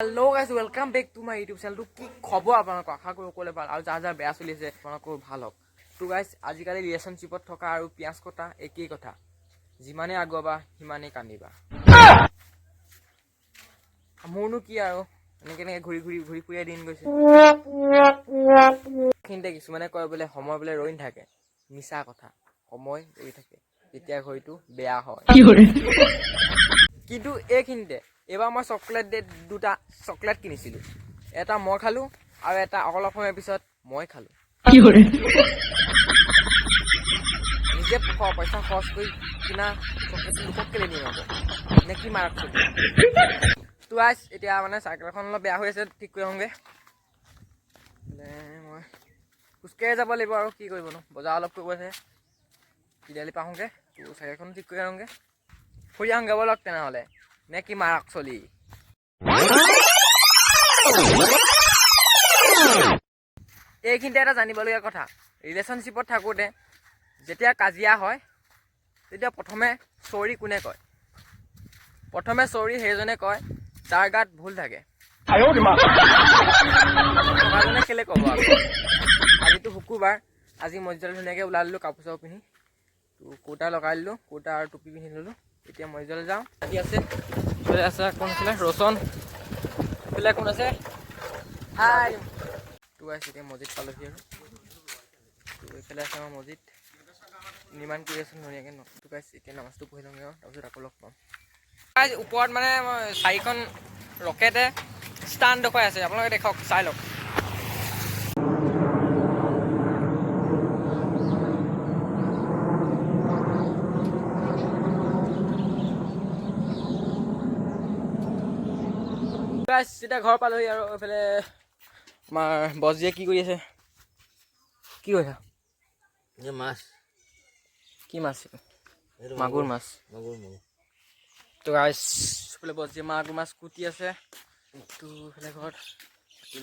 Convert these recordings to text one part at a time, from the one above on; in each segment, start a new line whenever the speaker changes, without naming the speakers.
Hello guys, welcome back to my YouTube channel. কি খবৰ আপোনালোকৰ আশা কৰো ক'লে ভাল আৰু যাৰ বেয়া চলি আছে আপোনালোকৰ ভাল হওক। তো গাইস আজিকালি ৰিলেশনশ্বিপত থকা আৰু পিয়াজ কটা একেই কথা। যিমানে আগুৱাবা সিমানে কান্দিবা। মোৰনো কি আৰু এনেকে ঘূৰি ফুৰি দিন গৈছে। কিন্তু কিছুমানে কয় বোলে সময় বোলে ৰৈ নাথাকে। মিছা কথা। সময় ৰৈ থাকে। তেতিয়া হয়তো বেয়া হয়। কিন্তু এইখিনিতে এবাৰ মই দুটা চকলেট কিনিছিলোঁ। এটা মই খালোঁ আৰু এটা অলপ সময় পিছত মই খালোঁ। নিজে পইচা খৰচ কৰি কিনা চকলেটটো লোকক কেলে দিম আকৌ নে কি মাৰক চলি। তো গাইছ এতিয়া মানে চাইকেলখন অলপ বেয়া হৈ আছে, ঠিক কৰি আহোঁগৈ। মই খোজকাঢ়ি যাব লাগিব আৰু কি কৰিব নো, বজাৰ অলপ কৰিব আছে। তিনিআলি পাওঁগৈ, তো চাইকেলখন ঠিক কৰি আহোঁগৈ। ফুৰি আহোঁগৈ ব'লক তেনেহ'লে নে কি মাৰক চলি। এইখিনিতে এটা জানিবলগীয়া কথা, ৰিলেশ্যনশ্বিপত থাকোঁতে যেতিয়া কাজিয়া হয় তেতিয়া প্ৰথমে চৰি কোনে কয়? প্ৰথমে চৰি সেইজনে কয় যাৰ গাত ভুল থাকে। থকাজনে কেলে ক'ব আকৌ। আজিতো শুকুৰবাৰ, আজি মছজিদলৈ ধুনীয়াকৈ ওলাই দিলোঁ কাপোৰ চাপোৰ পিন্ধি। তো কুৰ্তা লগাই দিলোঁ, কুৰ্তা আৰু টুপি পিন্ধি ল'লোঁ। এতিয়া মছজিদলৈ যাওঁ। আহি আছে কোন আছিলে ৰচন, এইফালে কোন আছে হাই। তো আছে এতিয়া মছজিদ পালোহি আৰু তো এইফালে আছে আমাৰ মছজিদ নিৰ্মাণ কৰি আছোঁ ধুনীয়াকৈ। তো গাইছ এতিয়া নামাজটো পঢ়ি লওঁগৈ আৰু তাৰপিছত আকৌ লগ পাম। ওপৰত মানে চাৰিখন ৰকেটে ষ্টাণ্ড দেখুৱাই আছে, আপোনালোকে দেখক চাই লওক। এতিয়া ঘৰ পালোহি আৰু এইফালে আমাৰ বছজিয়ে কি কৰি আছে? কি কৰিছা?
মাছ।
কি মাছ? মাগুৰ মাছ। তো গাইছ এইফালে বছজিয়ে মাগুৰ মাছ কুটি আছে। তো এইফালে ঘৰত কি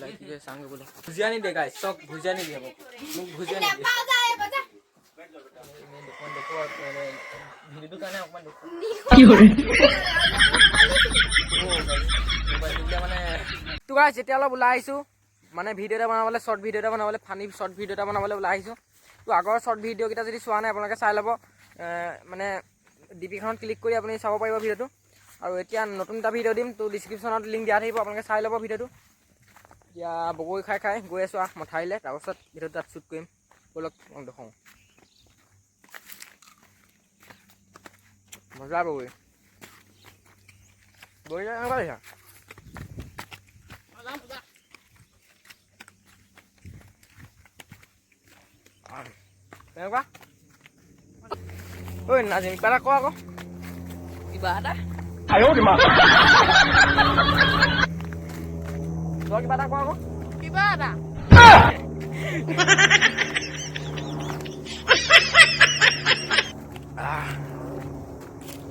চাংগৈ বোলে। ভুজিয়া নিদিয়ে গাইছ, চক ভুজিয়া নিদিয়ে মোক ভুজিয়া নিদিয়ে। ভিডিঅ'টোৰ কাৰণে অকণমান মানে তো গাইছ এতিয়া অলপ ওলাই আহিছোঁ, মানে ভিডিঅ' এটা বনাবলৈ, শ্বৰ্ট ভিডিঅ' এটা বনাবলৈ, ফানি শ্বৰ্ট ভিডিঅ' এটা বনাবলৈ ওলাই আহিছোঁ। তো আগৰ শ্বৰ্ট ভিডিঅ'কেইটা যদি চোৱা নাই আপোনালোকে চাই ল'ব, মানে ডিপিখনত ক্লিক কৰি আপুনি চাব পাৰিব ভিডিঅ'টো। আৰু এতিয়া নতুন এটা ভিডিঅ' দিম, তো ডিছক্ৰিপশ্যনত লিংক দিয়া থাকিব, আপোনালোকে চাই ল'ব ভিডিঅ'টো। এতিয়া বগৰী খাই গৈ আছোঁ মঠাইলৈ, তাৰপাছত ভিডিঅ'টো তাত শ্বুট কৰিম। ব'লক দেখুৱাওঁ। মজা বগৰী কেনেকুৱা দিছা? কেনেকুৱা? ঐ নাজিম কিবা এটা ক আকৌ, কিবা এটা তই কিবা এটা ক আকৌ, কিবা এটা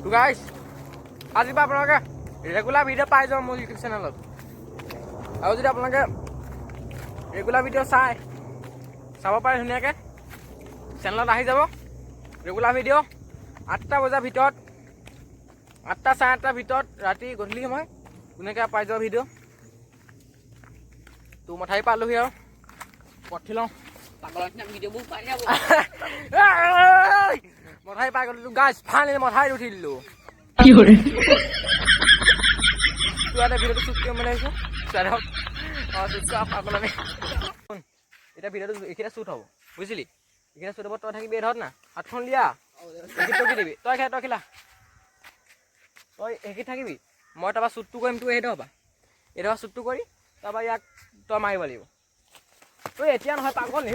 তো গাইছ আজিৰ পৰা আপোনালোকে ৰেগুলাৰ ভিডিঅ' পাই যাওঁ মোৰ ইউটিউব চেনেলত। আৰু যদি আপোনালোকে ৰেগুলাৰ ভিডিঅ' চাব পাৰে ধুনীয়াকৈ চেনেলত আহি যাব। ৰেগুলাৰ ভিডিঅ' 8টা বজাৰ ভিতৰত, 8টা চাৰে 8টাৰ ভিতৰত ৰাতি গধূলি সময় ধুনীয়াকৈ পাই যাব ভিডিঅ'। তো মঠাই পালোহি আৰু পঠি লওঁ মঠাই পাই গ'লো। গাইছ ফাইনেলি মঠাইত উঠি দিলোঁ। এটা ভিডিঅ'টো শ্বুট কৰিম বুলি আহিছোঁ, এতিয়া ভিডিঅ'টো এইকেইটা শ্বুট হ'ব বুজিলি, এইকেইটা শ্বুট হ'ব। তই থাকিবি ধৰত না, হাতখন লিয়া টকি দিবি, তই খেলা তই এইখিনিত থাকিবি। মই তাৰপৰা শ্বুটটো কৰিম, তোৰ এইটো শ্বুটটো কৰি তাৰপৰা ইয়াক তই মাৰিব লাগিব। তই এতিয়া নহয় পাগল নি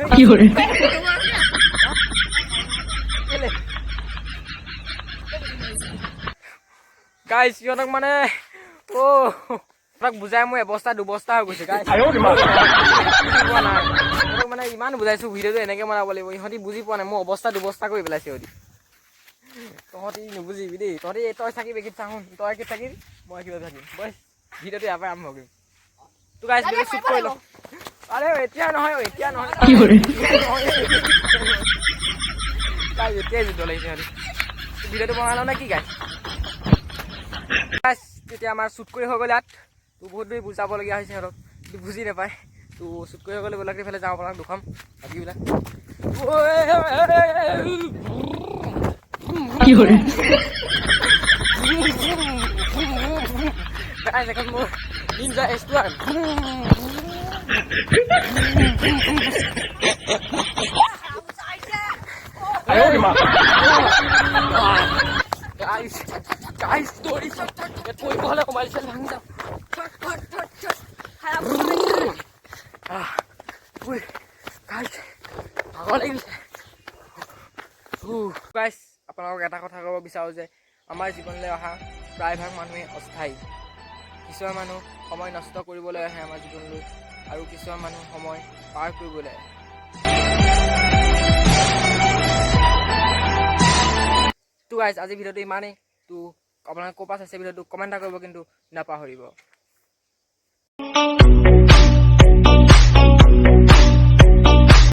গাইছ সিহঁতক মানে তাক বুজাই মোৰ অৱস্থা দুবস্থা হৈ গৈছে গাইছ। মানে ইমান বুজাইছোঁ ভিডিঅ'টো এনেকৈ বনাব লাগিব, ইহঁতি বুজি পোৱা নাই। মোৰ অৱস্থা দুবস্থা কৰি পেলাইছে সিহঁতি। তহঁতি নুবুজিবি দেই, তই থাকিবি এইখিনিত চাচোন, তই এইখিনিত থাকিবি, মই এইখিনিত থাকিম। বছ ভিডিঅ'টো ইয়াৰ পৰাই আৰম্ভ কৰিম। তো গাইছ ভিডিঅ' শ্বুট কৰি লওঁ। আৰে এতিয়া নহয় এতিয়াই ভিডিঅ' লাগিছে সিহঁতি। ভিডিঅ'টো বনাই লওঁ নে কি গাইছ? তেতিয়া আমাৰ শ্বুট কৰি হৈ গ'ল ইয়াত। তো বহুত দেৰি বুজাবলগীয়া হৈছে সিহঁতক, কিন্তু বুজি নাপায়। তো চুট কৰি গ'লে গ'লে এইফালে যাওঁ আপোনাক দেখুৱাম বাকীবিলাক। এখন মোৰ Ninja এষ্টুৱান Guys, story ya tuh ibu lah kembali saya langsung. Wih, guys, aku lagi. Guys, আপোনালোকক এটা কথা ক'ব বিচাৰোঁ যে আমাৰ জীৱনলৈ অহা প্ৰায়ভাগ মানুহে অস্থায়ী। কিছুমান মানুহ সময় নষ্ট কৰিবলৈ আহে আমাৰ জীৱনলৈ, আৰু কিছুমান মানুহ সময় পাৰ কৰিবলৈ আহে। তো গাইজ আজি ভিডিঅ'টো ইমানেই। তো আপোনালোকে ক'ৰ পৰা চাইছে ভিডিঅ'টো কমেণ্ট এটা কৰিব কিন্তু নাপাহৰিব।